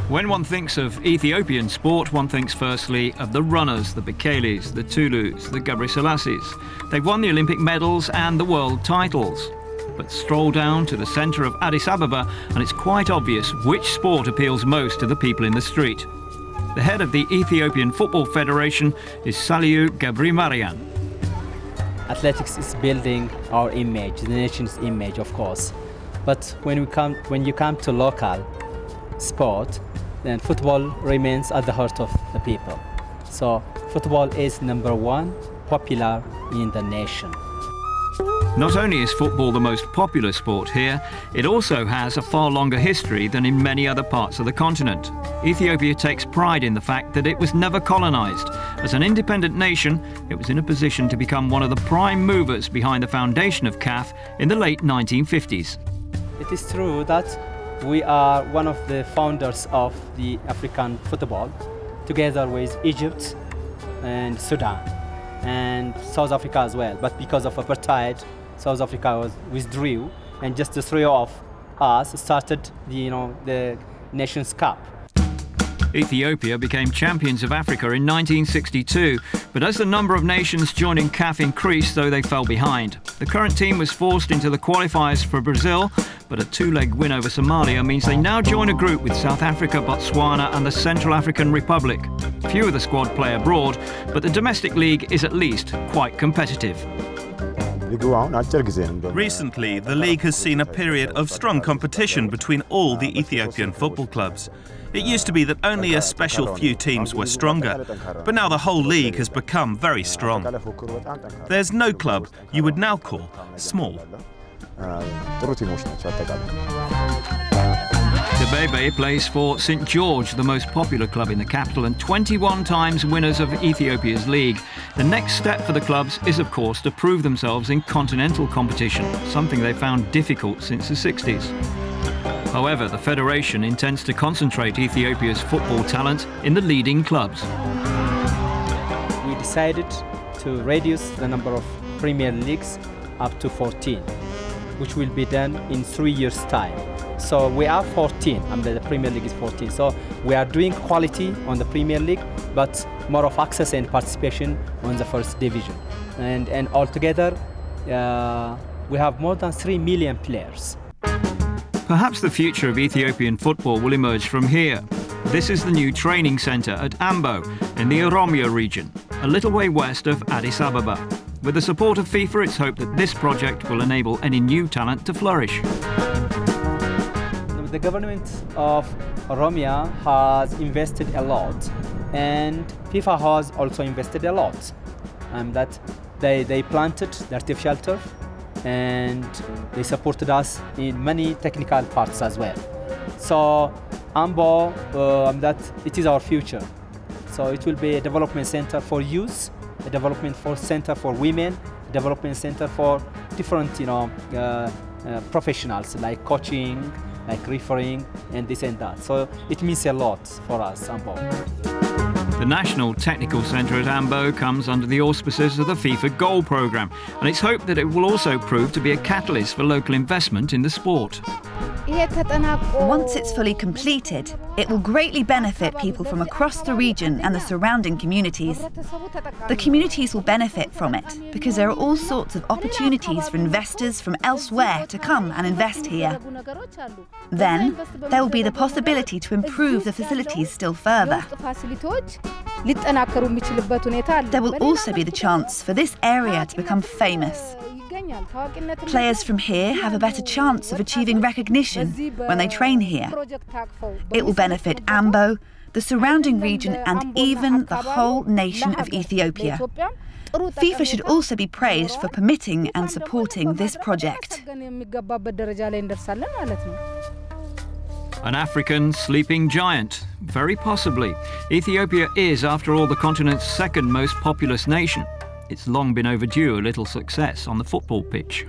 When one thinks of Ethiopian sport, one thinks firstly of the runners, the Bekeles, the Tulus, the Gebreselasses. They've won the Olympic medals and the world titles. But stroll down to the centre of Addis Ababa and it's quite obvious which sport appeals most to the people in the street. The head of the Ethiopian Football Federation is Saliu Gebrimarian. Athletics is building our image, the nation's image, of course. But when you come to local sport, then football remains at the heart of the people. So football is #1 popular in the nation. Not only is football the most popular sport here, it also has a far longer history than in many other parts of the continent. Ethiopia takes pride in the fact that it was never colonized. As an independent nation, it was in a position to become one of the prime movers behind the foundation of CAF in the late 1950s. It is true that we are one of the founders of the African football, together with Egypt and Sudan and South Africa as well. But because of apartheid, South Africa withdrew, and just the three of us started the Nations Cup. Ethiopia became champions of Africa in 1962, but as the number of nations joining CAF increased, though they fell behind. The current team was forced into the qualifiers for Brazil, but a two-leg win over Somalia means they now join a group with South Africa, Botswana and the Central African Republic. Few of the squad play abroad, but the domestic league is at least quite competitive. Recently, the league has seen a period of strong competition between all the Ethiopian football clubs. It used to be that only a special few teams were stronger, but now the whole league has become very strong. There's no club you would now call small. Debebe plays for St George, the most popular club in the capital and 21 times winners of Ethiopia's league. The next step for the clubs is, of course, to prove themselves in continental competition, something they found difficult since the 60s. However, the federation intends to concentrate Ethiopia's football talent in the leading clubs. We decided to reduce the number of Premier Leagues up to 14, which will be done in 3 years' time. So we are 14, and the Premier League is 14. So we are doing quality on the Premier League, but more of access and participation on the first division. And altogether, we have more than 3 million players. Perhaps the future of Ethiopian football will emerge from here. This is the new training centre at Ambo in the Oromia region, a little way west of Addis Ababa. With the support of FIFA, it's hoped that this project will enable any new talent to flourish. The government of Oromia has invested a lot, and FIFA has also invested a lot. That they planted the artificial turf, and they supported us in many technical parts as well. So Ambo, that it is our future. So it will be a development center for youth, a development center for women, a development center for different professionals like coaching, like refereeing, and this and that. So it means a lot for us, Ambo. The National Technical Centre at Ambo comes under the auspices of the FIFA Goal Programme, and it's hoped that it will also prove to be a catalyst for local investment in the sport. Once it's fully completed, it will greatly benefit people from across the region and the surrounding communities. The communities will benefit from it because there are all sorts of opportunities for investors from elsewhere to come and invest here. Then, there will be the possibility to improve the facilities still further. There will also be the chance for this area to become famous. Players from here have a better chance of achieving recognition when they train here. It will benefit Ambo, the surrounding region and even the whole nation of Ethiopia. FIFA should also be praised for permitting and supporting this project. An African sleeping giant, very possibly. Ethiopia is, after all, the continent's second most populous nation. It's long been overdue a little success on the football pitch.